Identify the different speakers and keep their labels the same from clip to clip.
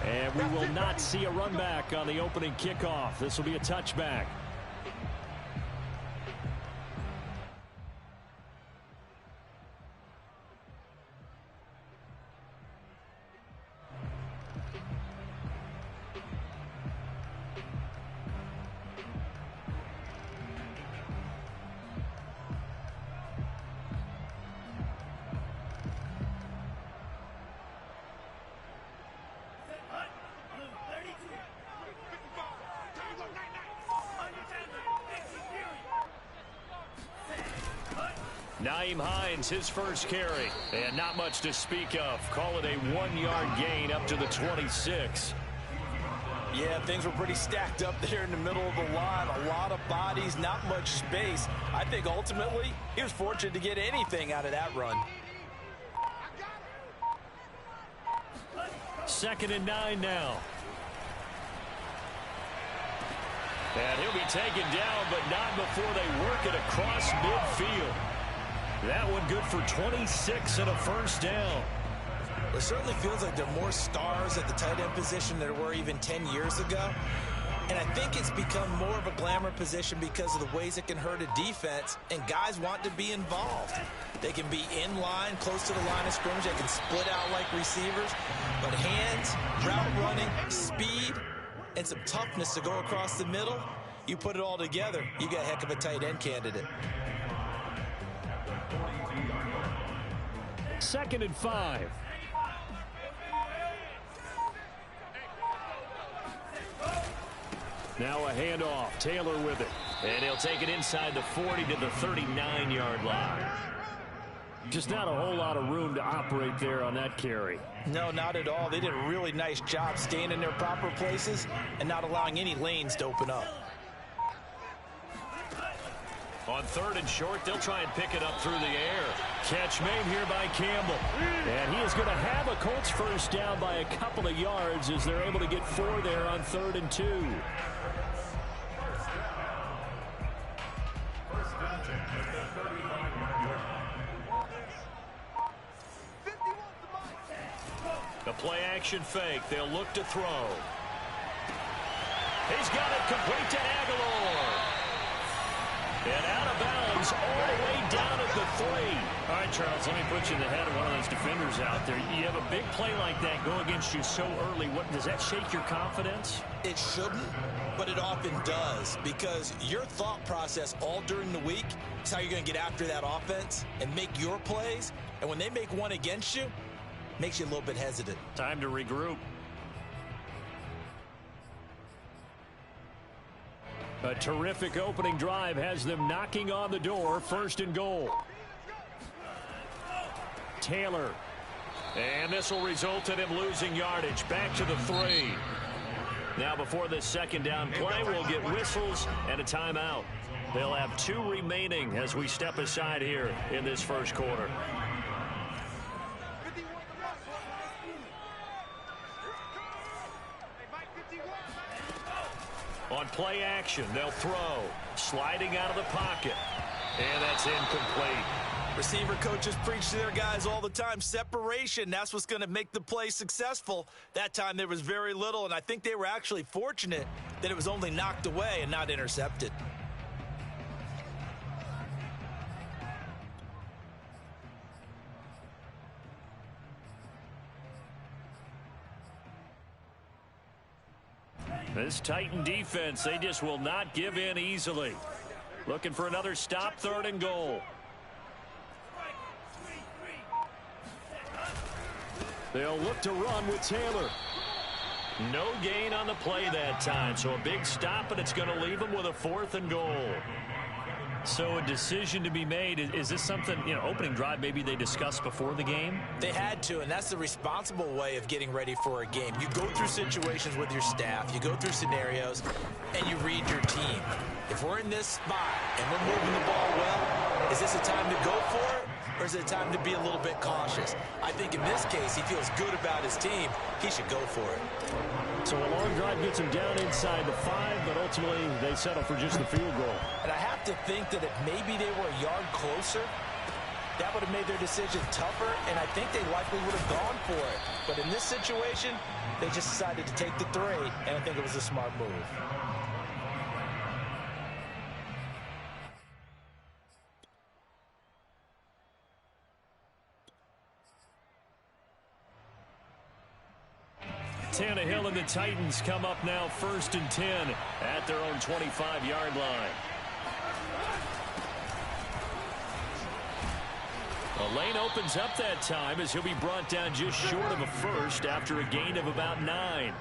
Speaker 1: And we will not see a run back on the opening kickoff. This will be a touchback. Nyheim Hines, his first carry, and not much to speak of. Call it a 1-yard gain up to the 26.
Speaker 2: Yeah, things were pretty stacked up there in the middle of the line. A lot of bodies, not much space. I think ultimately he was fortunate to get anything out of that run.
Speaker 1: 2nd and 9 now. And he'll be taken down, but not before they work it across midfield. That one good for 26 and a first down.
Speaker 2: It certainly feels like there are more stars at the tight end position than there were even 10 years ago. And I think it's become more of a glamour position because of the ways it can hurt a defense, and guys want to be involved. They can be in line, close to the line of scrimmage. They can split out like receivers. But hands, route running, speed, and some toughness to go across the middle, you put it all together, you got a heck of a tight end candidate.
Speaker 1: 2nd and 5. Now a handoff. Taylor with it. And he'll take it inside the 40 to the 39-yard line. Just not a whole lot of room to operate there on that carry.
Speaker 2: No, not at all. They did a really nice job staying in their proper places and not allowing any lanes to open up.
Speaker 1: On 3rd and short, they'll try and pick it up through the air. Catch made here by Campbell. And he is going to have a Colts first down by a couple of yards as they're able to get 4 there on 3rd and 2. The play action fake. They'll look to throw. He's got it complete to Aguilar. And out of bounds all the way down at the 3. All right, Charles, let me put you in the head of one of those defenders out there. You have a big play like that go against you so early. What does that shake your confidence?
Speaker 2: It shouldn't, but it often does, because your thought process all during the week is how you're going to get after that offense and make your plays. And when they make one against you, it makes you a little bit hesitant.
Speaker 1: Time to regroup. A terrific opening drive has them knocking on the door. 1st and goal. Taylor. And this will result in him losing yardage. Back to the 3. Now before this 2nd down play, we'll get whistles and a timeout. They'll have 2 remaining as we step aside here in this first quarter. On play action, they'll throw. Sliding out of the pocket. And that's incomplete.
Speaker 2: Receiver coaches preach to their guys all the time. Separation, that's what's going to make the play successful. That time there was very little, and I think they were actually fortunate that it was only knocked away and not intercepted.
Speaker 1: This Titan defense, they just will not give in easily. Looking for another stop, 3rd and goal. They'll look to run with Taylor. No gain on the play that time, so a big stop, and it's going to leave them with a 4th and goal. So a decision to be made. Is this something, opening drive maybe they discussed before the game?
Speaker 2: They had to, and that's the responsible way of getting ready for a game. You go through situations with your staff, you go through scenarios, and you read your team. If we're in this spot and we're moving the ball well, is this a time to go for it, or is it a time to be a little bit cautious? I think in this case, he feels good about his team. He should go for it.
Speaker 1: So a long drive gets him down inside the 5, but ultimately they settle for just the field goal.
Speaker 2: And I have to think that if maybe they were a yard closer, that would have made their decision tougher, and I think they likely would have gone for it. But in this situation, they just decided to take the 3, and I think it was a smart move.
Speaker 1: Tannehill and the Titans come up now 1st and 10 at their own 25-yard line. The lane opens up that time as he'll be brought down just short of a first after a gain of about 9.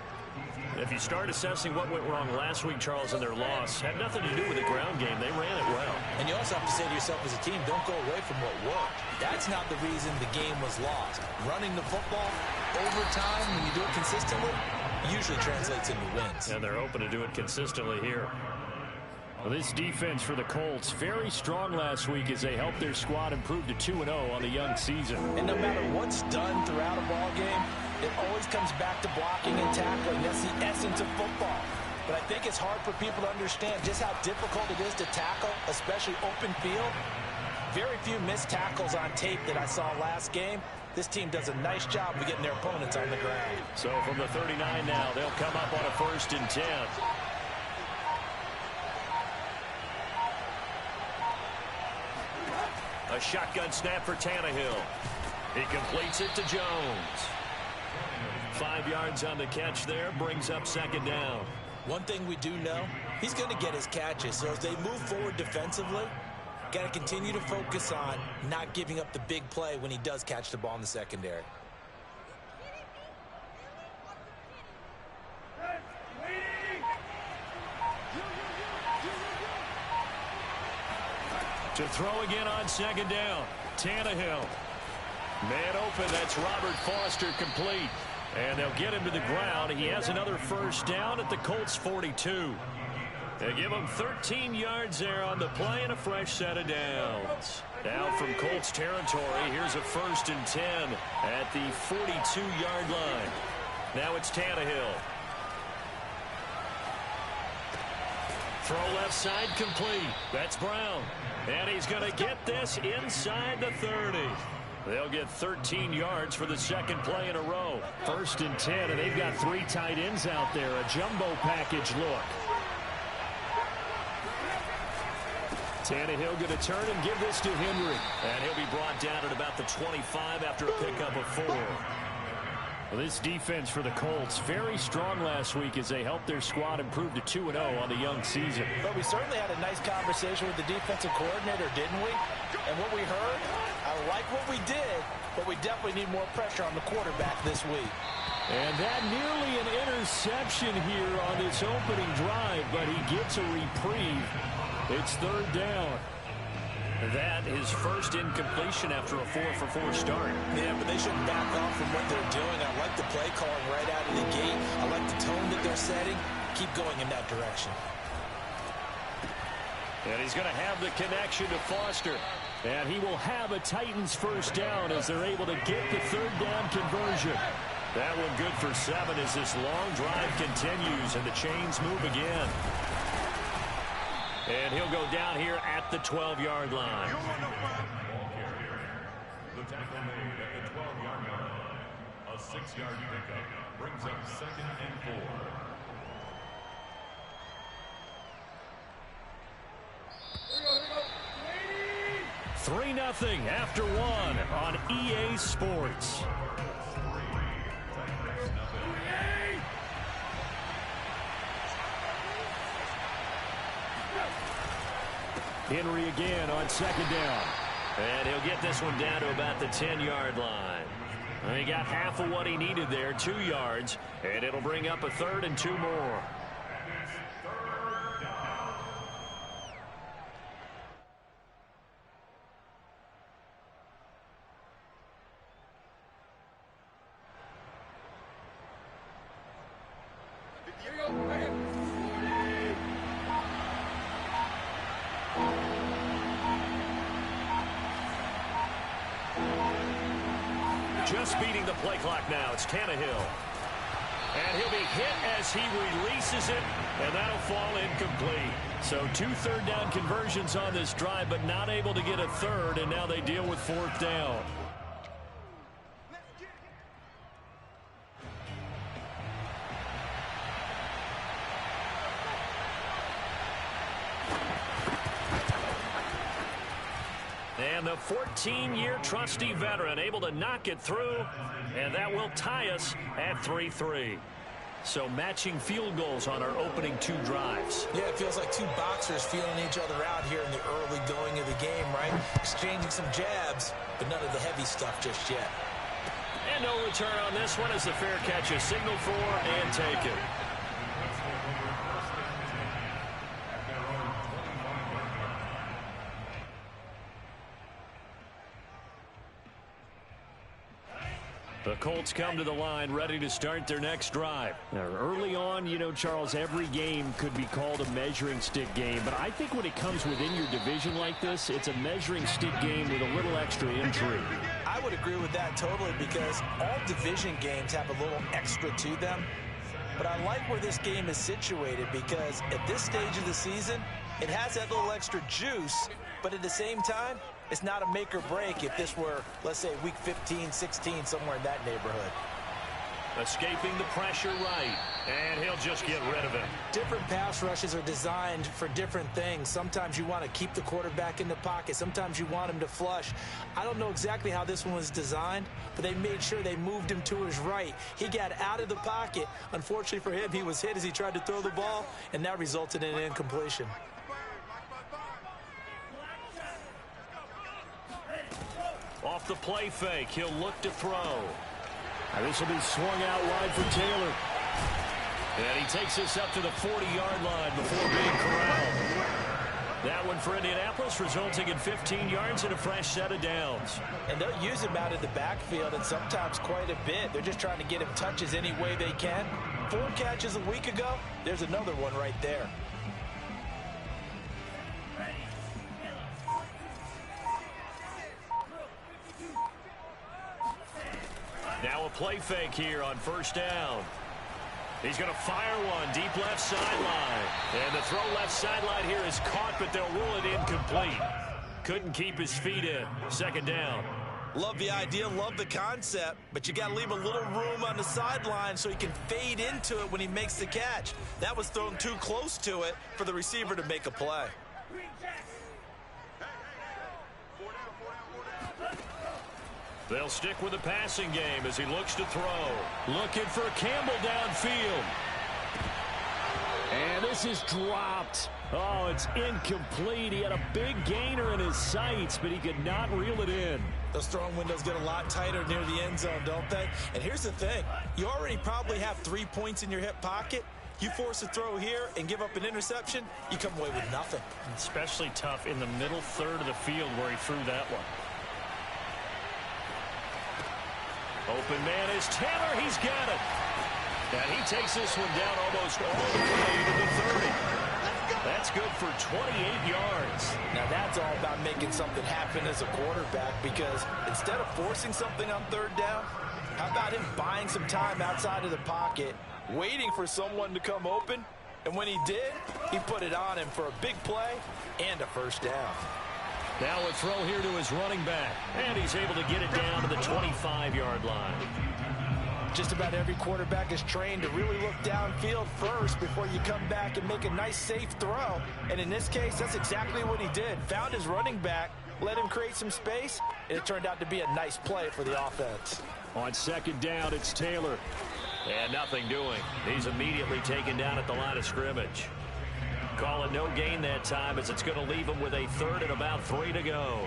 Speaker 1: If you start assessing what went wrong last week, Charles, in their loss, had nothing to do with the ground game. They ran it well.
Speaker 2: And you also have to say to yourself as a team, don't go away from what worked. That's not the reason the game was lost. Running the football over time, when you do it consistently, usually translates into wins.
Speaker 1: And they're hoping to do it consistently here. Well, this defense for the Colts, very strong last week as they helped their squad improve to 2-0 on the young season.
Speaker 2: And no matter what's done throughout a ball game, it always comes back to blocking and tackling. That's the essence of football. But I think it's hard for people to understand just how difficult it is to tackle, especially open field. Very few missed tackles on tape that I saw last game. This team does a nice job of getting their opponents on the ground.
Speaker 1: So from the 39 now, they'll come up on a 1st and 10. A shotgun snap for Tannehill. He completes it to Jones. 5 yards on the catch there, brings up 2nd down.
Speaker 2: One thing we do know, he's going to get his catches. So as they move forward defensively, got to continue to focus on not giving up the big play when he does catch the ball in the secondary.
Speaker 1: To throw again on 2nd down. Tannehill. Man open, that's Robert Foster, complete. And they'll get him to the ground. He has another 1st down at the Colts 42. They give him 13 yards there on the play and a fresh set of downs. Now from Colts territory, here's a 1st and 10 at the 42-yard line. Now it's Tannehill. Throw left side complete. That's Brown. And he's going to get this inside the 30. They'll get 13 yards for the 2nd play in a row. 1st and 10, and they've got 3 tight ends out there. A jumbo package look. Tannehill going to turn and give this to Henry. And he'll be brought down at about the 25 after a pickup of 4. Well, this defense for the Colts, very strong last week as they helped their squad improve to 2-0 on the young season.
Speaker 2: But we certainly had a nice conversation with the defensive coordinator, didn't we? And what we heard, I like what we did, but we definitely need more pressure on the quarterback this week.
Speaker 1: And that nearly an interception here on this opening drive, but he gets a reprieve. It's 3rd down. That is 1st incompletion after a 4-for-4 start.
Speaker 2: Yeah, but they shouldn't back off from what they're doing. I like the play calling right out of the gate. I like the tone that they're setting. Keep going in that direction.
Speaker 1: And he's going to have the connection to Foster. And he will have a Titans 1st down as they're able to get the 3rd down conversion. That one good for 7 as this long drive continues and the chains move again. And he'll go down here at the 12-yard line.
Speaker 3: The tackle made at the 12-yard line. A 6-yard pickup brings up 2nd and 4.
Speaker 1: 3-0 after 1 on EA Sports. Henry again on 2nd down. And he'll get this one down to about the 10-yard line. He got half of what he needed there, 2 yards, and it'll bring up a 3rd and 2 more. Just beating the play clock now. It's Tannehill. And he'll be hit as he releases it, and that'll fall incomplete. So 2 third-down conversions on this drive, but not able to get a third, and now they deal with 4th down. And the 14-year trusty veteran able to knock it through, and that will tie us at 3-3. So matching field goals on our opening 2 drives.
Speaker 2: Yeah, it feels like 2 boxers feeling each other out here in the early going of the game, right? Exchanging some jabs, but none of the heavy stuff just yet.
Speaker 1: And no return on this one as the fair catch is signaled for and taken. The Colts come to the line ready to start their next drive. Now, early on, you know, Charles, every game could be called a measuring stick game. But I think when it comes within your division like this, it's a measuring stick game with a little extra intrigue.
Speaker 2: I would agree with that totally because all division games have a little extra to them. But I like where this game is situated because at this stage of the season, it has that little extra juice. But at the same time, it's not a make or break if this were, let's say, week 15, 16, somewhere in that neighborhood.
Speaker 1: Escaping the pressure right, and he'll just get rid of it.
Speaker 2: Different pass rushes are designed for different things. Sometimes you want to keep the quarterback in the pocket. Sometimes you want him to flush. I don't know exactly how this one was designed, but they made sure they moved him to his right. He got out of the pocket. Unfortunately for him, he was hit as he tried to throw the ball, and that resulted in an incompletion.
Speaker 1: Off the play fake, he'll look to throw. And this will be swung out wide for Taylor. And he takes this up to the 40-yard line before being corralled. That one for Indianapolis, resulting in 15 yards and a fresh set of downs.
Speaker 2: And they'll use him out of the backfield, and sometimes quite a bit. They're just trying to get him touches any way they can. 4 catches a week ago, there's another one right there.
Speaker 1: Now a play fake here on 1st down. He's going to fire one deep left sideline. And the throw left sideline here is caught, but they'll rule it incomplete. Couldn't keep his feet in. 2nd down.
Speaker 2: Love the idea, love the concept, but you got to leave a little room on the sideline so he can fade into it when he makes the catch. That was thrown too close to it for the receiver to make a play.
Speaker 1: They'll stick with the passing game as he looks to throw. Looking for Campbell downfield. And this is dropped. Oh, it's incomplete. He had a big gainer in his sights, but he could not reel it in.
Speaker 2: Those throwing windows get a lot tighter near the end zone, don't they? And here's the thing. You already probably have 3 points in your hip pocket. You force a throw here and give up an interception, you come away with nothing.
Speaker 1: Especially tough in the middle third of the field where he threw that one. Open man is Taylor. He's got it. And he takes this one down almost all the way to the 30. That's good for 28 yards.
Speaker 2: Now that's all about making something happen as a quarterback, because instead of forcing something on 3rd down, how about him buying some time outside of the pocket, waiting for someone to come open, and when he did, he put it on him for a big play and a 1st down.
Speaker 1: Now a throw here to his running back, and he's able to get it down to the 25-yard line.
Speaker 2: Just about every quarterback is trained to really look downfield first before you come back and make a nice, safe throw. And in this case, that's exactly what he did. Found his running back, let him create some space, and it turned out to be a nice play for the offense.
Speaker 1: On 2nd down, it's Taylor. And nothing doing. He's immediately taken down at the line of scrimmage. Call it no gain that time, as it's going to leave him with a 3rd and about 3 to go.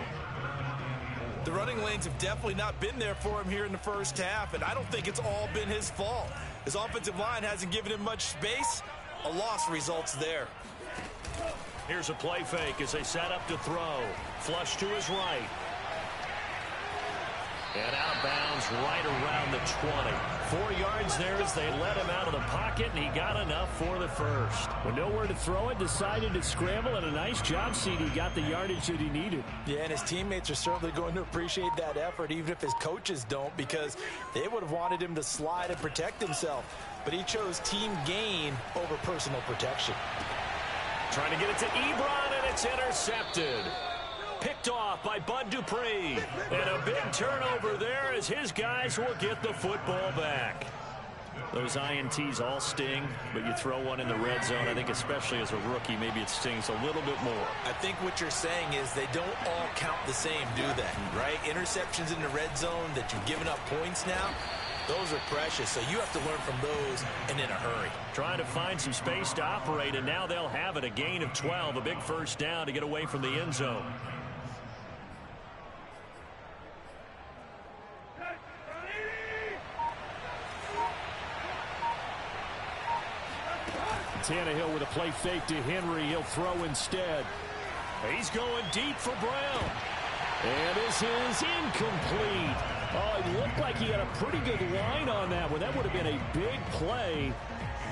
Speaker 2: The running lanes have definitely not been there for him here in the 1st half, and I don't think it's all been his fault. His offensive line hasn't given him much space. A loss results there.
Speaker 1: Here's a play fake as they set up to throw. Flush to his right. And out of bounds right around the 20. 4 yards there as they let him out of the pocket, and he got enough for the first.
Speaker 4: With nowhere to throw it, decided to scramble, and a nice job, CD got the yardage that he needed.
Speaker 2: Yeah, and his teammates are certainly going to appreciate that effort, even if his coaches don't, because they would have wanted him to slide and protect himself. But he chose team gain over personal protection.
Speaker 1: Trying to get it to Ebron, and it's intercepted. Picked off by Bud Dupree. And a big turnover there as his guys will get the football back. Those INTs all sting, but you throw one in the red zone, I think especially as a rookie, maybe it stings a little bit more.
Speaker 2: I think what you're saying is they don't all count the same, do they? Right? Interceptions in the red zone that you've given up points now, those are precious, so you have to learn from those and in a hurry.
Speaker 1: Trying to find some space to operate, and now they'll have it. A gain of 12, a big first down to get away from the end zone.
Speaker 4: Tannehill with a play fake to Henry. He'll throw instead.
Speaker 1: He's going deep for Brown.
Speaker 4: And this is incomplete. Oh, it looked like he had a pretty good line on that one. That would have been a big play,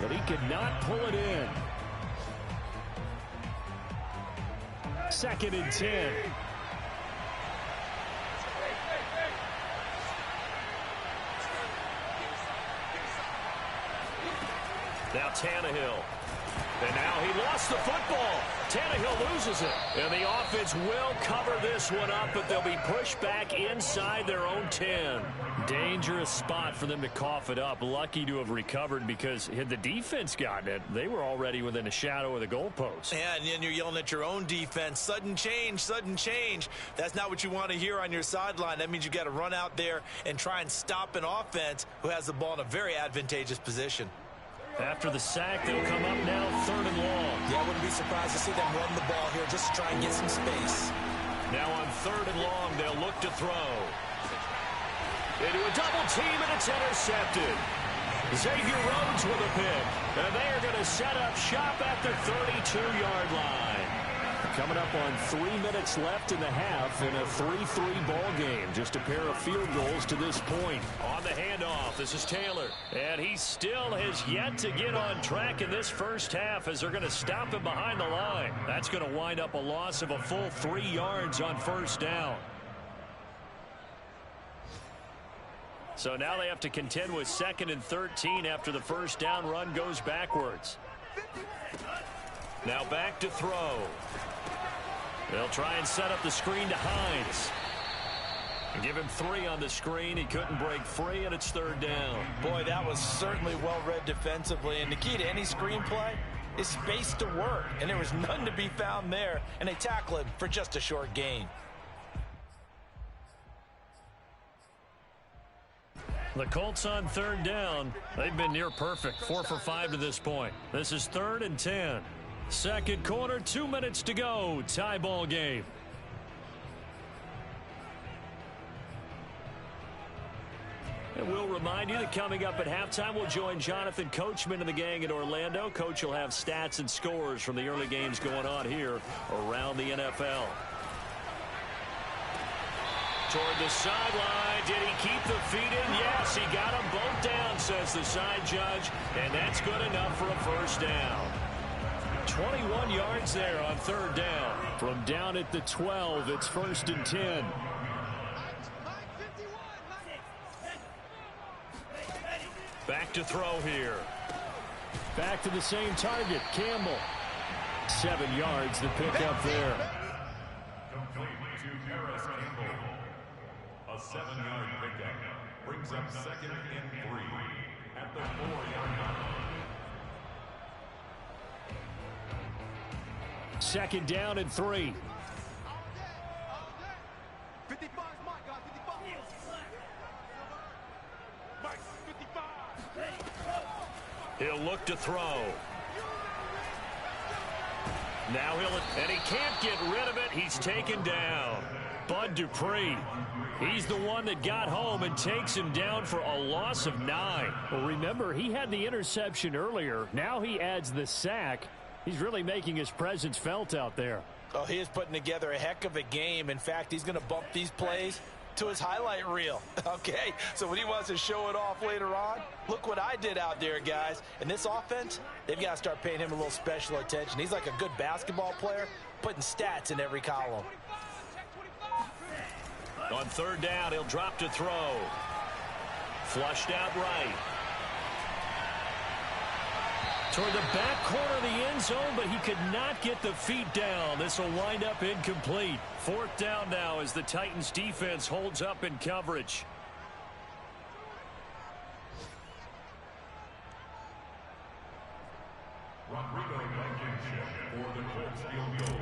Speaker 4: but he could not pull it in. 2nd and 10.
Speaker 1: Now Tannehill. And now he lost the football. Tannehill loses it. And the offense will cover this one up, but they'll be pushed back inside their own 10.
Speaker 4: Dangerous spot for them to cough it up. Lucky to have recovered, because had the defense gotten it, they were already within a shadow of the goalpost.
Speaker 2: Yeah, and then you're yelling at your own defense. Sudden change, sudden change. That's not what you want to hear on your sideline. That means you got to run out there and try and stop an offense who has the ball in a very advantageous position.
Speaker 1: After the sack, they'll come up now 3rd and long.
Speaker 2: Yeah, I wouldn't be surprised to see them run the ball here just to try and get some space.
Speaker 1: Now on 3rd and long, they'll look to throw. Into a double team, and it's intercepted. Xavier Rhodes with a pick. And they are going to set up shop at the 32-yard line.
Speaker 4: Coming up on 3 minutes left in the half in a 3-3 ball game. Just a pair of field goals to this point.
Speaker 1: On the handoff, this is Taylor. And he still has yet to get on track in this first half as they're going to stop him behind the line. That's going to wind up a loss of a full 3 yards on first down. So now they have to contend with 2nd and 13 after the first down run goes backwards. Now back to throw. They'll try and set up the screen to Hines. And give him 3 on the screen. He couldn't break free, and it's 3rd down.
Speaker 2: Boy, that was certainly well read defensively. And the key to any screenplay is space to work. And there was none to be found there. And they tackle him for just a short gain.
Speaker 1: The Colts on 3rd down. They've been near perfect. 4 for 5 to this point. This is 3rd and 10. Second quarter, 2 minutes to go. Tie ball game. And we'll remind you that coming up at halftime, we'll join Jonathan Coachman and the gang in Orlando. Coach will have stats and scores from the early games going on here around the NFL. Toward the sideline. Did he keep the feet in? Yes, he got them both down, says the side judge. And that's good enough for a first down. 21 yards there on 3rd down.
Speaker 4: From down at the 12, it's 1st and 10.
Speaker 1: Back to throw here.
Speaker 4: Back to the same target, Campbell. 7 yards, the pickup there.
Speaker 3: Complete to Paris Campbell. A 7-yard pickup brings up 2nd and 3 at the 4-yard line.
Speaker 4: 2nd down and 3.
Speaker 5: 55, my God, 55. Mike, 55.
Speaker 1: He'll look to throw. Now and he can't get rid of it. He's taken down. Bud Dupree. He's the one that got home and takes him down for a loss of 9.
Speaker 4: Well, remember, he had the interception earlier. Now he adds the sack. He's really making his presence felt out there.
Speaker 2: Oh, he is putting together a heck of a game. In fact, he's going to bump these plays to his highlight reel. Okay, so when he wants to show it off later on, look what I did out there, guys. And this offense, they've got to start paying him a little special attention. He's like a good basketball player, putting stats in every column.
Speaker 1: On third down, he'll drop to throw. Flushed out right. Toward the back corner of the end zone, but he could not get the feet down. This will wind up incomplete. Fourth down now as the Titans defense holds up in coverage.
Speaker 3: Rodrigo Blankenship for the Colts field goal.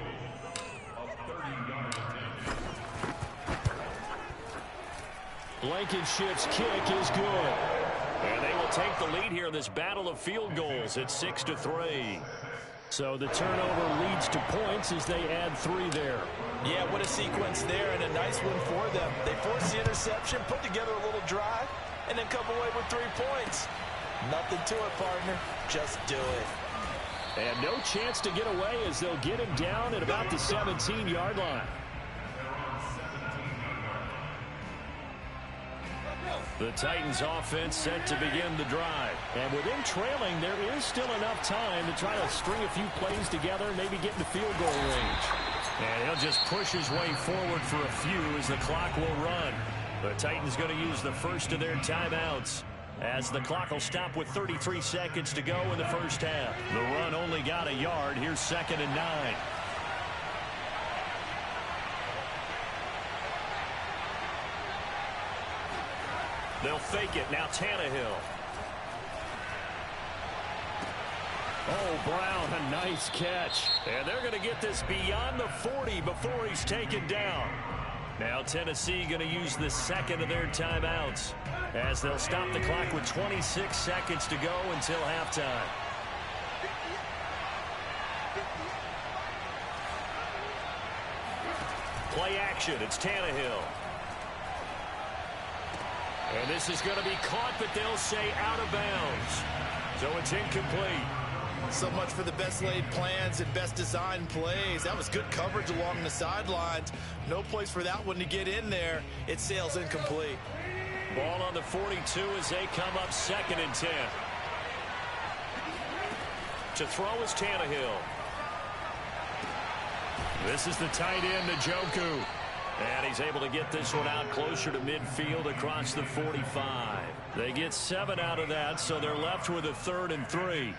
Speaker 3: A 30-yard attempt.
Speaker 4: Blankenship's kick is good.
Speaker 1: And they will take the lead here in this battle of field goals at 6-3.
Speaker 4: So the turnover leads to points as they add 3 there.
Speaker 2: Yeah, what a sequence there, and a nice one for them. They force the interception, put together a little drive, and then come away with 3 points. Nothing to it, partner. Just do it.
Speaker 4: And no chance to get away as they'll get him down at about the 17-yard line.
Speaker 1: The Titans offense set to begin the drive.
Speaker 4: And with him trailing, there is still enough time to try to string a few plays together and maybe get in the field goal range.
Speaker 1: And he'll just push his way forward for a few as the clock will run. The Titans going to use the first of their timeouts as the clock will stop with 33 seconds to go in the first half. The run only got a yard. Here's 2nd and 9. They'll fake it. Now Tannehill.
Speaker 4: Oh, Brown, a nice catch.
Speaker 1: And they're going to get this beyond the 40 before he's taken down. Now Tennessee going to use the second of their timeouts as they'll stop the clock with 26 seconds to go until halftime. Play action. It's Tannehill. And this is going to be caught, but they'll say out of bounds. So it's incomplete.
Speaker 2: So much for the best laid plans and best designed plays. That was good coverage along the sidelines. No place for that one to get in there. It sails incomplete.
Speaker 1: Ball on the 42 as they come up 2nd and 10. To throw is Tannehill. This is the tight end, Njoku. And he's able to get this one out closer to midfield across the 45. They get 7 out of that, so they're left with a 3rd and 3.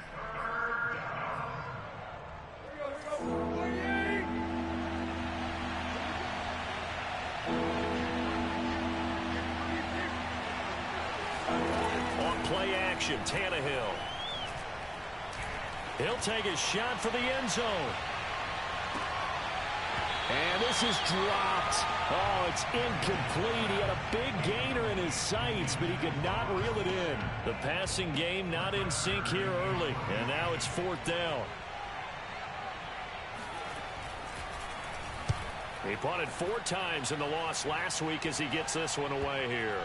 Speaker 1: On play action, Tannehill. He'll take a shot for the end zone.
Speaker 4: And this is dropped. Oh, it's incomplete. He had a big gainer in his sights, but he could not reel it in.
Speaker 1: The passing game not in sync here early. And now it's 4th down. He punted 4 times in the loss last week as he gets this one away here.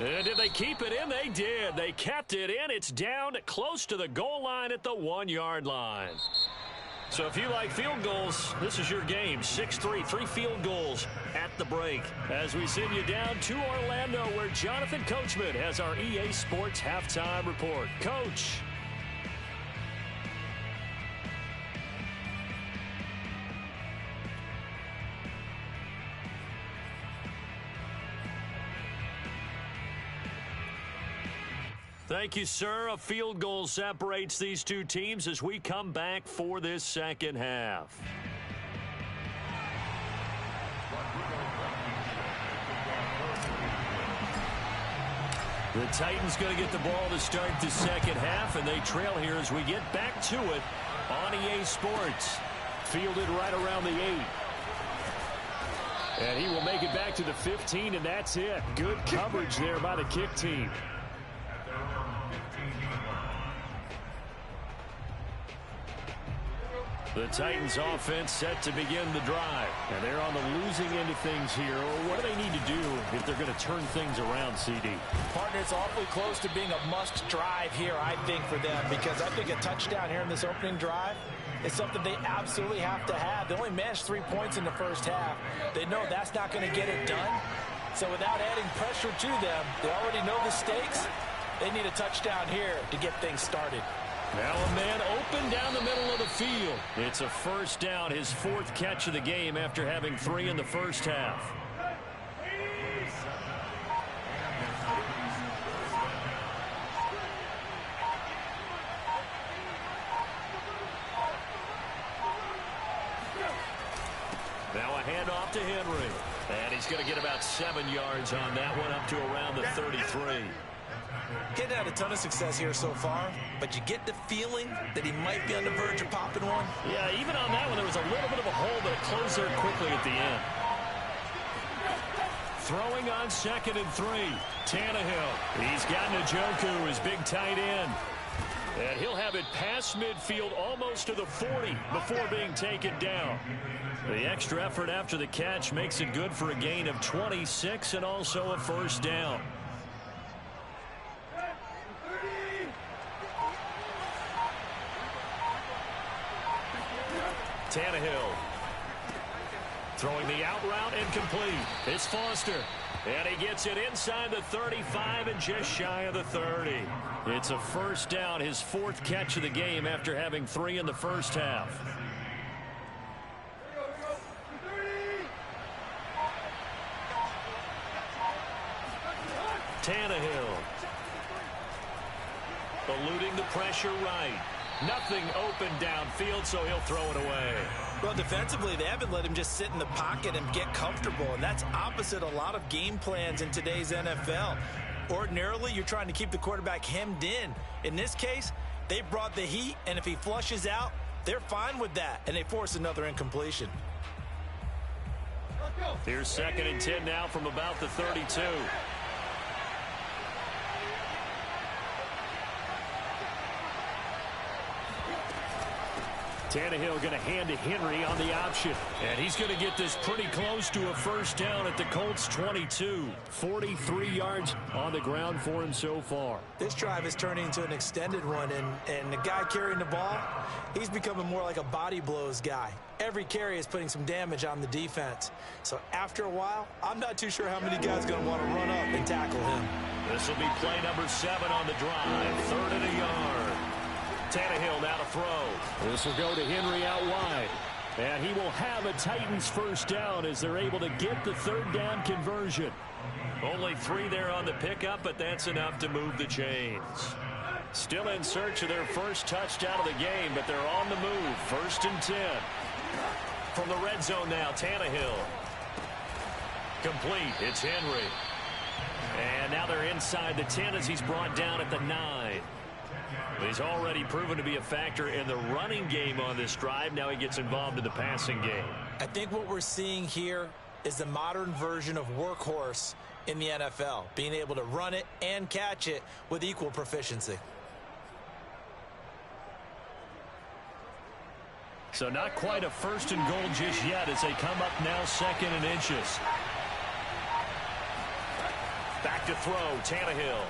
Speaker 1: And did they keep it in? They did. They kept it in. It's down close to the goal line at the 1-yard line. So if you like field goals, this is your game. 6-3, 3 field goals at the break. As we send you down to Orlando, where Jonathan Coachman has our EA Sports halftime report. Coach. Thank you, sir. A field goal separates these two teams as we come back for this second half. The Titans going to get the ball to start the second half, and they trail here as we get back to it on EA Sports. Fielded right around the 8. And he will make it back to the 15, and that's it. Good coverage there by the kick team.
Speaker 4: The Titans offense set to begin the drive. And they're on the losing end of things here. What do they need to do if they're going to turn things around, CD?
Speaker 2: Partner, it's awfully close to being a must drive here, I think, for them, because I think a touchdown here in this opening drive is something they absolutely have to have. They only managed 3 points in the first half. They know that's not going to get it done. So without adding pressure to them, they already know the stakes. They need a touchdown here to get things started.
Speaker 4: Now a man open down the middle of the field. It's a first down, his 4th catch of the game after having 3 in the first half. Now a handoff to Henry. And he's going to get about 7 yards on that one, up to around the 33.
Speaker 2: Getting had a ton of success here so far, but you get the feeling that he might be on the verge of popping one.
Speaker 4: Yeah, even on that one, there was a little bit of a hole, but it closed there quickly at the end. Throwing on 2nd and 3. Tannehill. He's got Njoku, his big tight end. And he'll have it past midfield almost to the 40 before being taken down. The extra effort after the catch makes it good for a gain of 26 and also a first down. Tannehill throwing the out route and complete. It's Foster. And he gets it inside the 35 and just shy of the 30. It's a first down, his 4th catch of the game after having 3 in the first half. Tannehill eluding the pressure right. Nothing open downfield, so he'll throw it away.
Speaker 2: Well, defensively, they haven't let him just sit in the pocket and get comfortable, and that's opposite a lot of game plans in today's NFL. Ordinarily, you're trying to keep the quarterback hemmed in. In this case, they brought the heat, and if he flushes out, they're fine with that, and they force another incompletion.
Speaker 4: Here's 2nd and 10 now from about the 32. Tannehill going to hand to Henry on the option. And he's going to get this pretty close to a first down at the Colts 22. 43 yards on the ground for him so far.
Speaker 2: This drive is turning into an extended one, and the guy carrying the ball, he's becoming more like a body blows guy. Every carry is putting some damage on the defense. So after a while, I'm not too sure how many guys are going to want to run up and tackle him.
Speaker 4: This will be play number 7 on the drive. 3rd and a yard. Tannehill now to throw. This will go to Henry out wide. And he will have a Titans first down as they're able to get the 3rd down conversion. Only 3 there on the pickup, but that's enough to move the chains. Still in search of their first touchdown of the game, but they're on the move. 1st and 10. From the red zone now, Tannehill. Complete. It's Henry. And now they're inside the 10 as he's brought down at the 9. He's already proven to be a factor in the running game on this drive. Now he gets involved in the passing game.
Speaker 2: I think what we're seeing here is the modern version of workhorse in the NFL, being able to run it and catch it with equal proficiency.
Speaker 4: So not quite a 1st and goal just yet as they come up now 2nd and inches. Back to throw, Tannehill.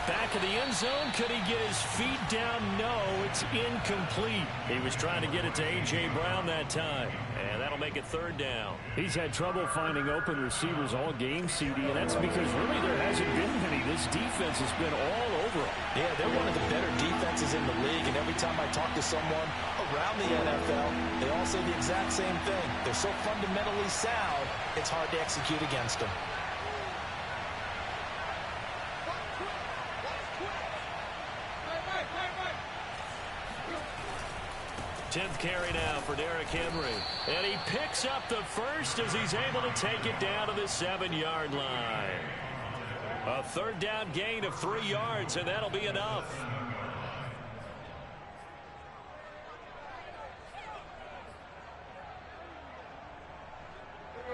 Speaker 4: Back of the end zone. Could he get his feet down? No, it's incomplete. He was trying to get it to A.J. Brown that time. And that'll make it 3rd down. He's had trouble finding open receivers all game, CD, and that's because really there hasn't been many. This defense has been all over him.
Speaker 2: Yeah, they're one of the better defenses in the league, and every time I talk to someone around the NFL, they all say the exact same thing. They're so fundamentally sound, it's hard to execute against them.
Speaker 4: 10th carry now for Derrick Henry. And he picks up the first as he's able to take it down to the 7-yard line. A 3rd down gain of 3 yards, and that'll be enough.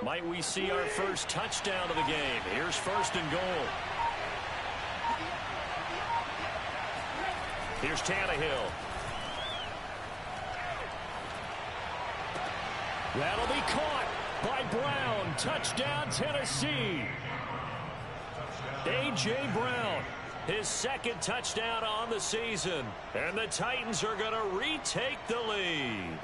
Speaker 4: Might we see our first touchdown of the game? Here's 1st and goal. Here's Tannehill. That'll be caught by Brown. Touchdown, Tennessee. A.J. Brown, his second touchdown on the season. And the Titans are going to retake the lead.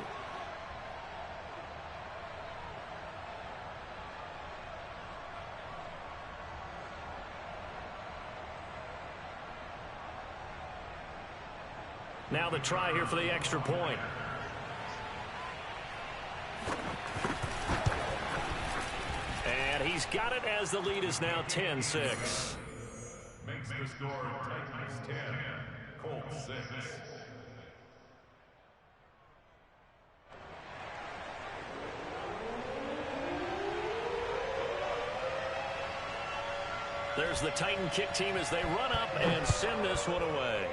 Speaker 4: Now the try here for the extra point. And he's got it as the lead is now 10-6.
Speaker 3: Makes the score Titans 10, Colts 6.
Speaker 4: There's the Titan kick team as they run up and send this one away.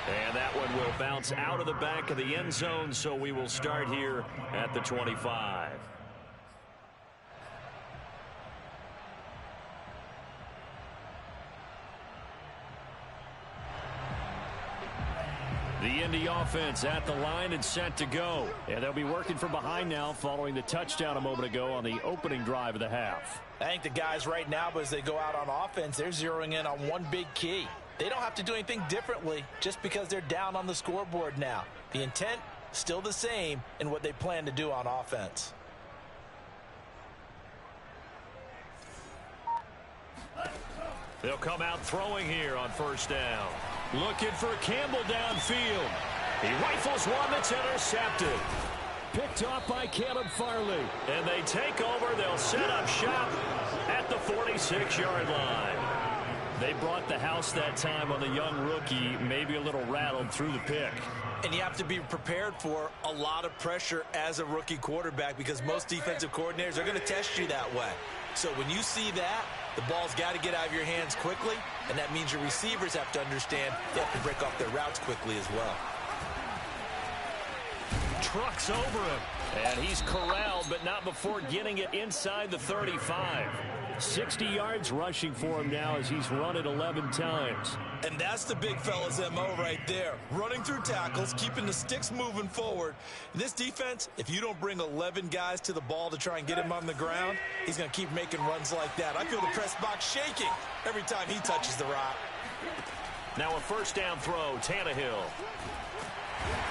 Speaker 4: And that one will bounce out of the back of the end zone, so we will start here at the 25. The Indy offense at the line and set to go. And they'll be working from behind now following the touchdown a moment ago on the opening drive of the half.
Speaker 2: I think the guys right now, as they go out on offense, they're zeroing in on one big key. They don't have to do anything differently just because they're down on the scoreboard now. The intent, still the same in what they plan to do on offense.
Speaker 4: They'll come out throwing here on first down. Looking for Campbell downfield. He rifles one that's intercepted. Picked off by Caleb Farley. And they take over. They'll set up shop at the 46-yard line. They brought the house that time on the young rookie, maybe a little rattled through the pick.
Speaker 2: And you have to be prepared for a lot of pressure as a rookie quarterback because most defensive coordinators are going to test you that way. So when you see that, the ball's got to get out of your hands quickly, and that means your receivers have to understand they have to break off their routes quickly as well.
Speaker 4: Trucks over him, and he's corralled, but not before getting it inside the 35. 60 yards rushing for him now as he's run it 11 times.
Speaker 2: And that's the big fella's MO right there. Running through tackles, keeping the sticks moving forward. This defense, if you don't bring 11 guys to the ball to try and get him on the ground, he's going to keep making runs like that. I feel the press box shaking every time he touches the rock.
Speaker 4: Now a first down throw, Tannehill.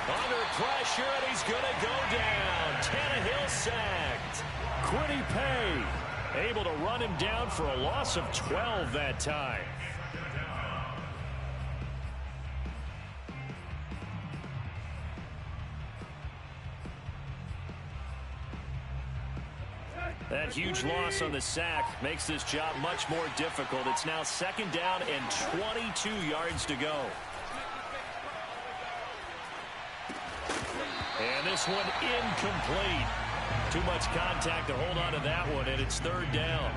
Speaker 4: Under pressure, and he's going to go down. Tannehill sacked. Quiddy Pay able to run him down for a loss of 12 that time. That huge loss on the sack makes this job much more difficult. It's now second down and 22 yards to go. And this one incomplete. Too much contact to hold on to that one, and it's third down.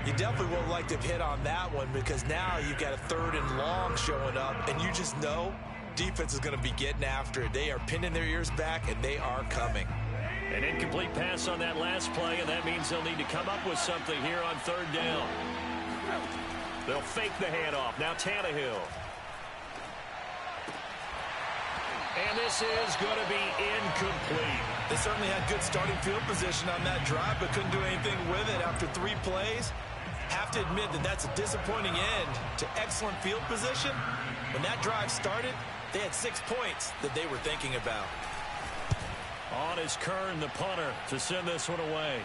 Speaker 2: You definitely would like to hit on that one because now you've got a third and long showing up, and you just know defense is going to be getting after it. They are pinning their ears back, and they are coming.
Speaker 4: An incomplete pass on that last play, and that means they'll need to come up with something here on third down. They'll fake the handoff. Now Tannehill. And this is going to be incomplete.
Speaker 2: They certainly had good starting field position on that drive, but couldn't do anything with it after 3 plays. Have to admit that that's a disappointing end to excellent field position. When that drive started, they had 6 points that they were thinking about.
Speaker 4: On is Kern, the punter, to send this one away.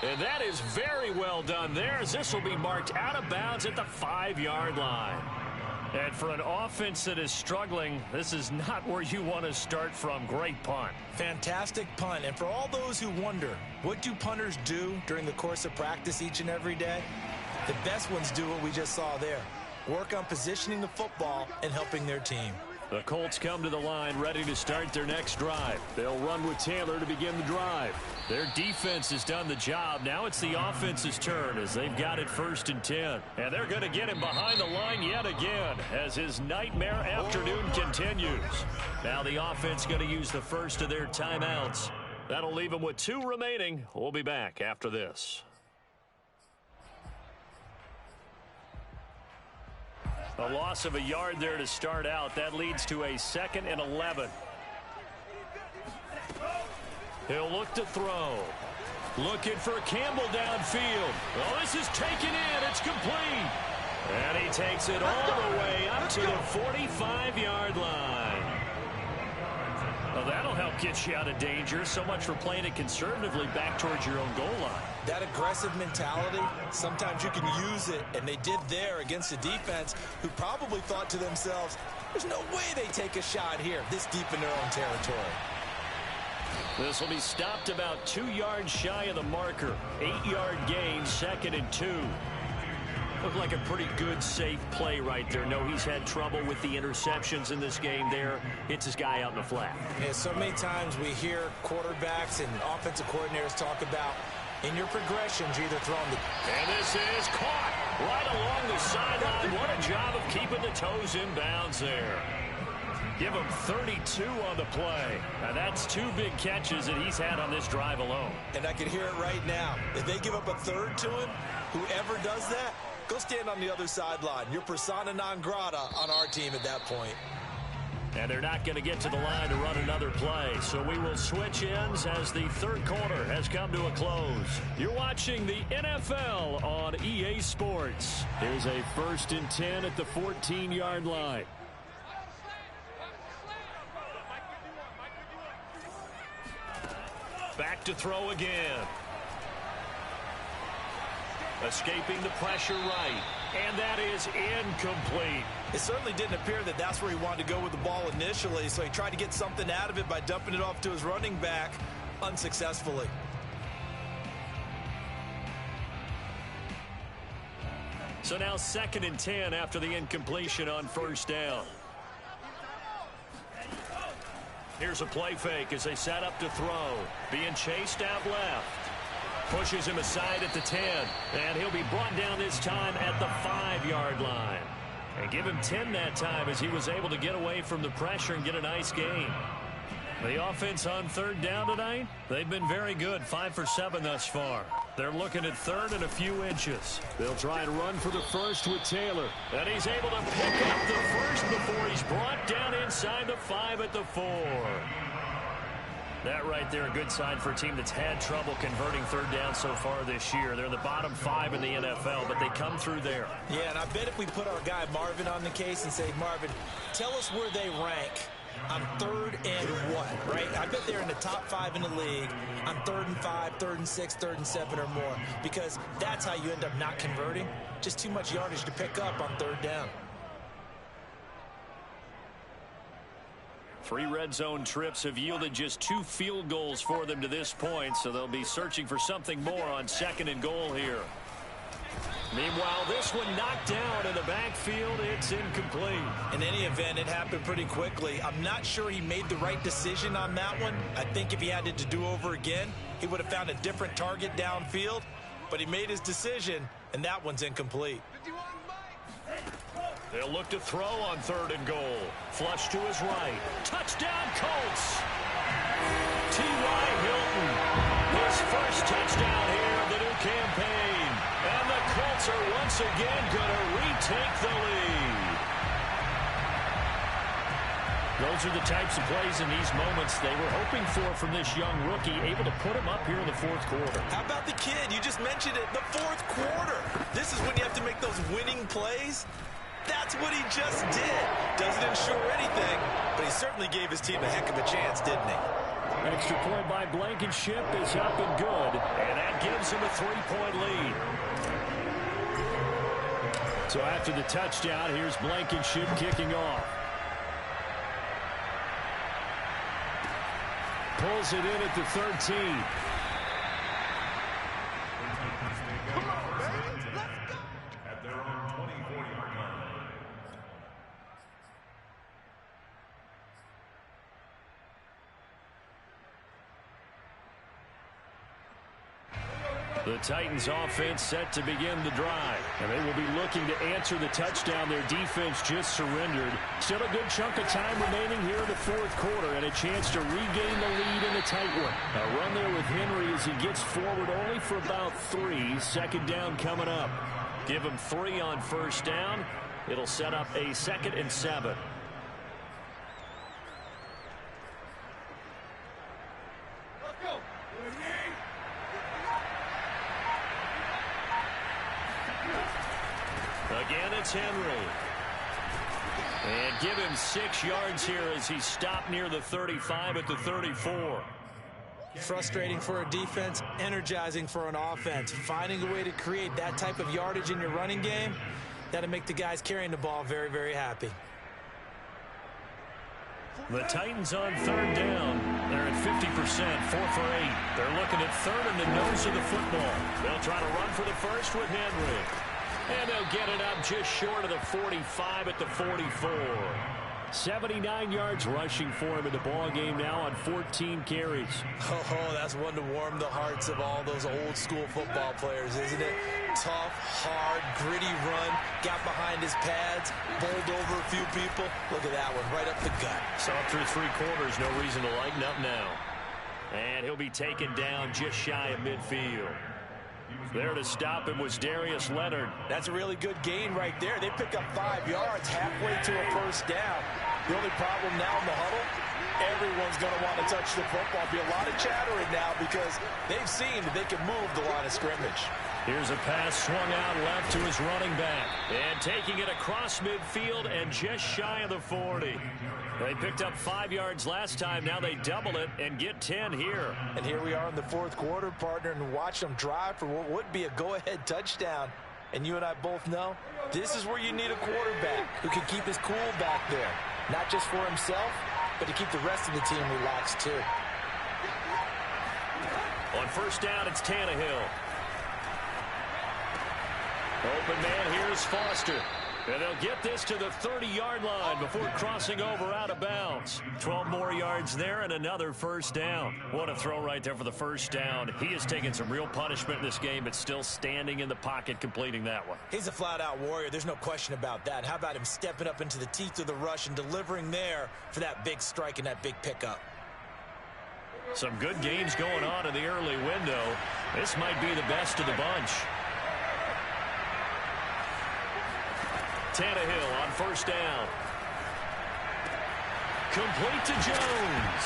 Speaker 4: And that is very well done there, as this will be marked out of bounds at the 5-yard line. And for an offense that is struggling, this is not where you want to start from. Great punt.
Speaker 2: Fantastic punt. And for all those who wonder, what do punters do during the course of practice each and every day? The best ones do what we just saw there. Work on positioning the football and helping their team.
Speaker 4: The Colts come to the line ready to start their next drive. They'll run with Taylor to begin the drive. Their defense has done the job. Now it's the offense's turn as they've got it 1st and 10. And they're going to get him behind the line yet again as his nightmare afternoon continues. Now the offense going to use the first of their timeouts. That'll leave them with 2 remaining. We'll be back after this. A loss of a yard there to start out. That leads to a 2nd and 11.
Speaker 1: He'll look to throw. Looking for Campbell downfield. Oh, this is taken in. It's complete. And he takes it all the way up to the 45-yard line. Well, that'll help get you out of danger. So much for playing it conservatively back towards your own goal line.
Speaker 2: That aggressive mentality, sometimes you can use it, and they did there against a defense who probably thought to themselves, there's no way they take a shot here this deep in their own territory.
Speaker 1: This will be stopped about 2 yards shy of the marker. 8-yard gain, 2nd and 2. Looked like a pretty good, safe play right there. No, he's had trouble with the interceptions in this game there. Hits his guy out in the flat.
Speaker 2: Yeah, so many times we hear quarterbacks and offensive coordinators talk about in your progressions, you're either throwing the...
Speaker 1: And this is caught right along the sideline. What a job of keeping the toes in bounds there. Give him 32 on the play. Now that's 2 big catches that he's had on this drive alone.
Speaker 2: And I can hear it right now. If they give up a third to him, whoever does that, go stand on the other sideline. You're persona non grata on our team at that point.
Speaker 1: And they're not going to get to the line to run another play. So we will switch ends as the third quarter has come to a close. You're watching the NFL on EA Sports. Here's a 1st and 10 at the 14-yard line. Back to throw again. Escaping the pressure right. And that is incomplete.
Speaker 2: It certainly didn't appear that that's where he wanted to go with the ball initially, so he tried to get something out of it by dumping it off to his running back unsuccessfully.
Speaker 1: So now 2nd and 10 after the incompletion on 1st down. Here's a play fake as they set up to throw. Being chased out left. Pushes him aside at the 10. And he'll be brought down this time at the 5-yard line. And give him 10 that time as he was able to get away from the pressure and get a nice gain. The offense on 3rd down tonight, they've been very good. 5 for 7 thus far. They're looking at 3rd and a few inches. They'll try and run for the first with Taylor. And he's able to pick up the first before he's brought down inside the 5 at the 4. That right there, a good sign for a team that's had trouble converting 3rd down so far this year. They're in the bottom 5 in the NFL, but they come through there.
Speaker 2: Yeah, and I bet if we put our guy Marvin on the case and say, Marvin, tell us where they rank on 3rd and 1, right? I bet they're in the top 5 in the league on 3rd and 5, 3rd and 6, 3rd and 7 or more, because that's how you end up not converting. Just too much yardage to pick up on 3rd down.
Speaker 1: 3 red zone trips have yielded just 2 field goals for them to this point, so they'll be searching for something more on 2nd and goal here. Meanwhile, this one knocked down in the backfield. It's incomplete.
Speaker 2: In any event, it happened pretty quickly. I'm not sure he made the right decision on that one. I think if he had it to do over again, he would have found a different target downfield. But he made his decision, and that one's incomplete.
Speaker 1: They'll look to throw on 3rd and goal. Flush to his right. Touchdown, Colts. T.Y. Hilton. His first touchdown here of the new campaign. And the Colts are once again going to retake the lead. Those are the types of plays in these moments they were hoping for from this young rookie, able to put him up here in the 4th quarter.
Speaker 2: How about the kid? You just mentioned it, the 4th quarter. This is when you have to make those winning plays. That's what he just did. Doesn't ensure anything, but he certainly gave his team a heck of a chance, didn't he?
Speaker 1: Extra point by Blankenship is up and good, and that gives him a 3-point lead. So after the touchdown, here's Blankenship kicking off. Pulls it in at the 13.
Speaker 3: At their own 24-yard line.
Speaker 1: The Titans offense set to begin the drive. And they will be looking to answer the touchdown their defense just surrendered. Still a good chunk of time remaining here in the 4th quarter and a chance to regain the lead in a tight one. A run there with Henry as he gets forward only for about 3. 2nd down coming up. Give him 3 on 1st down. It'll set up a 2nd and 7.
Speaker 5: Let's go.
Speaker 1: Again, it's Henry. And give him 6 yards here as he stopped near the 35 at the 34.
Speaker 2: Frustrating for a defense, energizing for an offense. Finding a way to create that type of yardage in your running game, that'll make the guys carrying the ball very, very happy.
Speaker 1: The Titans on 3rd down. They're at 50%, 4 for 8. They're looking at 3rd in the nose of the football. They'll try to run for the first with Henry. And they'll get it up just short of the 45 at the 44. 79 yards rushing for him in the ball game now on 14 carries.
Speaker 2: Oh, that's one to warm the hearts of all those old school football players, isn't it? Tough, hard, gritty run, got behind his pads, bowled over a few people. Look at that one, right up the gut.
Speaker 1: Saw through 3 quarters, no reason to lighten up now. And he'll be taken down just shy of midfield. There to stop him was Darius Leonard.
Speaker 2: That's a really good gain right there. They pick up 5 yards halfway to a first down. The only problem now in the huddle, everyone's going to want to touch the football. Be a lot of chattering now because they've seen that they can move the line of scrimmage.
Speaker 1: Here's a pass swung out left to his running back. And taking it across midfield and just shy of the 40. They picked up 5 yards last time. Now they double it and get 10 here.
Speaker 2: And here we are in the 4th quarter, partner, and watch them drive for what would be a go-ahead touchdown. And you and I both know this is where you need a quarterback who can keep his cool back there. Not just for himself, but to keep the rest of the team relaxed too.
Speaker 1: On first down, it's Tannehill. Open man, here's Foster. And they'll get this to the 30-yard line before crossing over out of bounds. 12 more yards there and another first down. What a throw right there for the first down. He has taken some real punishment in this game, but still standing in the pocket completing that one.
Speaker 2: He's a flat-out warrior. There's no question about that. How about him stepping up into the teeth of the rush and delivering there for that big strike and that big pickup?
Speaker 1: Some good games going on in the early window. This might be the best of the bunch. Tannehill on first down. Complete to Jones.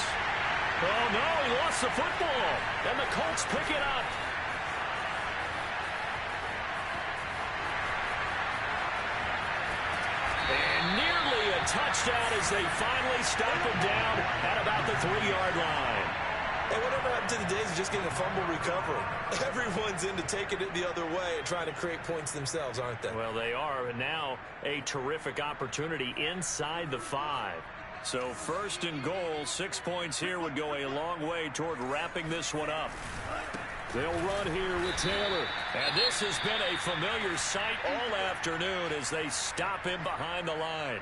Speaker 1: Oh, no, he lost the football. And the Colts pick it up. And nearly a touchdown as they finally stop him down at about the 3-yard line.
Speaker 2: Hey, whatever happened to the days of just getting a fumble recovery? Everyone's into taking it the other way and trying to create points themselves, aren't they?
Speaker 1: Well, they are, and now a terrific opportunity inside the 5. So 1st and goal, 6 points here would go a long way toward wrapping this one up. They'll run here with Taylor. And this has been a familiar sight all afternoon as they stop him behind the line.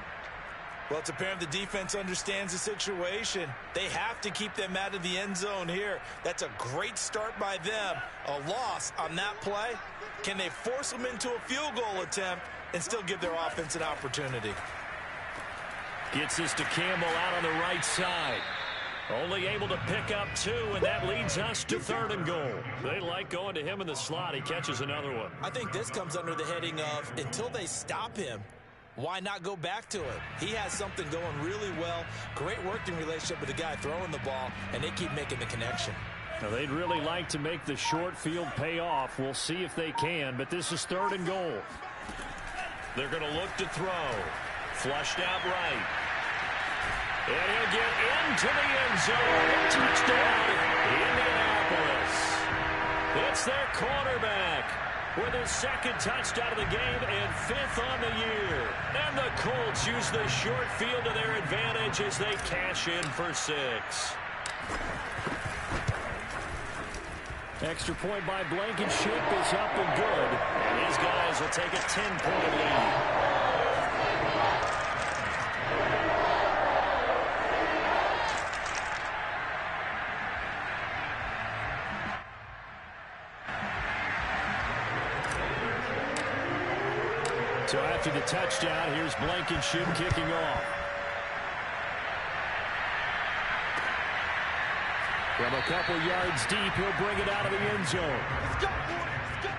Speaker 2: Well, it's apparent the defense understands the situation. They have to keep them out of the end zone here. That's a great start by them. A loss on that play. Can they force them into a field goal attempt and still give their offense an opportunity?
Speaker 1: Gets this to Campbell out on the right side. Only able to pick up 2, and that leads us to 3rd and goal. They like going to him in the slot. He catches another one.
Speaker 2: I think this comes under the heading of until they stop him, why not go back to it? He has something going really well. Great working relationship with the guy throwing the ball, and they keep making the connection.
Speaker 1: Now, they'd really like to make the short field pay off. We'll see if they can, but this is 3rd and goal. They're going to look to throw. Flushed out right. And he'll get into the end zone. Touchdown, Indianapolis. It's their quarterback with his 2nd touchdown of the game and 5th on the year. And the Colts use the short field to their advantage as they cash in for 6. Extra point by Blankenship is up and good. And these guys will take a 10-point lead. So after the touchdown, here's Blankenship kicking off. From a couple yards deep, he'll bring it out of the end zone.
Speaker 5: Let's go, boys. Let's go.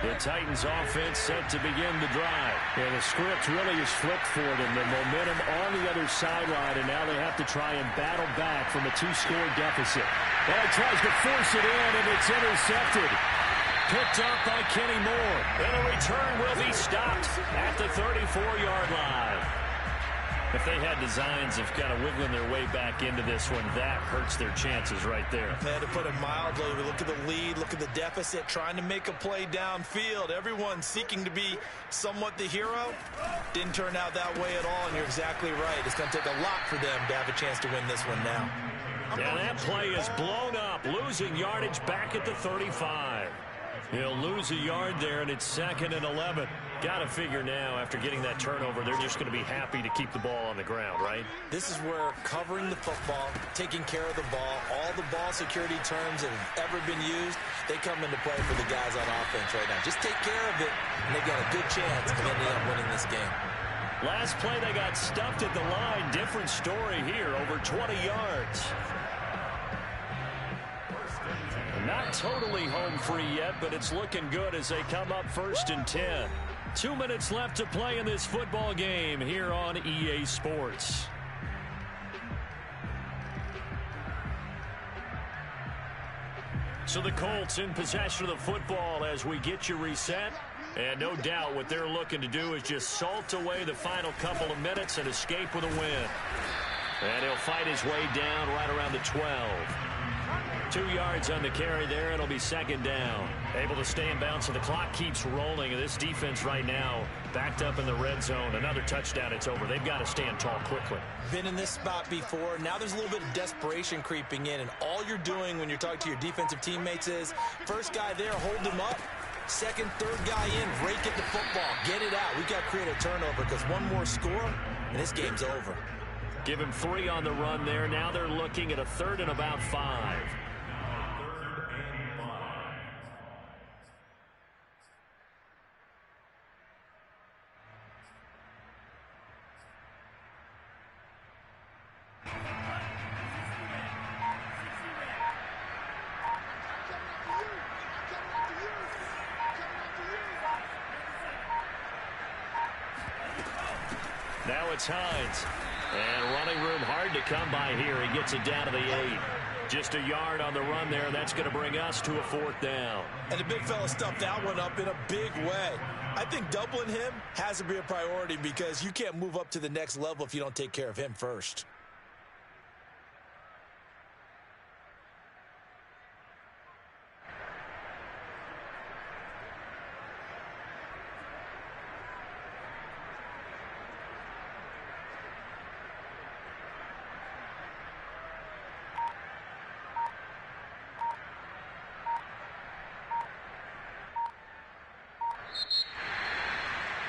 Speaker 1: The Titans offense set to begin the drive.
Speaker 4: And the script really is flipped for them. The momentum on the other sideline, and now they have to try and battle back from a 2-score deficit. Well, he tries to force it in, and it's intercepted.
Speaker 1: Picked up by Kenny Moore. And the return will be stopped at the 34-yard line. If they had designs of kind of wiggling their way back into this one, that hurts their chances right there.
Speaker 2: They had to put it mildly. We look at the lead, look at the deficit, trying to make a play downfield. Everyone seeking to be somewhat the hero. Didn't turn out that way at all, and you're exactly right. It's going to take a lot for them to have a chance to win this one now.
Speaker 1: And that play is blown up, losing yardage back at the 35. He'll lose a yard there, and it's 2nd and 11. Got to figure now, after getting that turnover, they're just going to be happy to keep the ball on the ground, right?
Speaker 2: This is where covering the football, taking care of the ball, all the ball security terms that have ever been used, they come into play for the guys on offense right now. Just take care of it, and they got a good chance of ending up winning this game.
Speaker 1: Last play, they got stuffed at the line. Different story here, over 20 yards. Not totally home free yet, but it's looking good as they come up 1st and 10. 2 minutes left to play in this football game here on EA Sports. So the Colts in possession of the football as we get you reset. And no doubt what they're looking to do is just salt away the final couple of minutes and escape with a win. And he'll fight his way down right around the 12. 2 yards on the carry there. It'll be 2nd down. Able to stay in bounds, so the clock keeps rolling. And this defense right now backed up in the red zone. Another touchdown, it's over. They've got to stand tall quickly.
Speaker 2: Been in this spot before. Now there's a little bit of desperation creeping in. And all you're doing when you're talking to your defensive teammates is, first guy there, hold him up. Second, third guy in, rake at the football. Get it out. We've got to create a turnover because one more score, and this game's over.
Speaker 1: Give him 3 on the run there. Now they're looking at a 3rd and about 5. Now it's Hines. And running room hard to come by here. He gets it down to the 8. Just a yard on the run there. That's going to bring us to a 4th down.
Speaker 2: And the big fella stuffed that one up in a big way. I think doubling him has to be a priority because you can't move up to the next level if you don't take care of him first.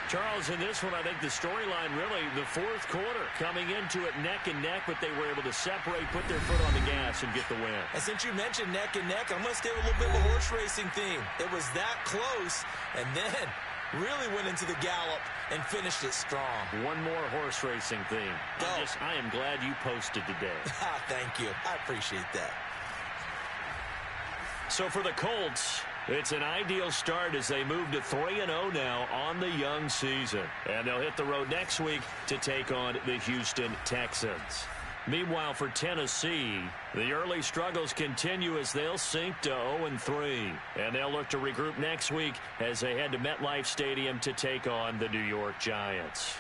Speaker 1: Charles, in this one, I think the storyline really, the 4th quarter, coming into it neck and neck, but they were able to separate, put their foot on the gas, and get the win.
Speaker 2: And since you mentioned neck and neck, I'm going to stay with a little bit of a horse racing theme. It was that close, and then really went into the gallop and finished it strong.
Speaker 1: One more horse racing theme. I am glad you posted today.
Speaker 2: Thank you. I appreciate that.
Speaker 1: So for the Colts, it's an ideal start as they move to 3-0 now on the young season. And they'll hit the road next week to take on the Houston Texans. Meanwhile, for Tennessee, the early struggles continue as they'll sink to 0-3. And they'll look to regroup next week as they head to MetLife Stadium to take on the New York Giants.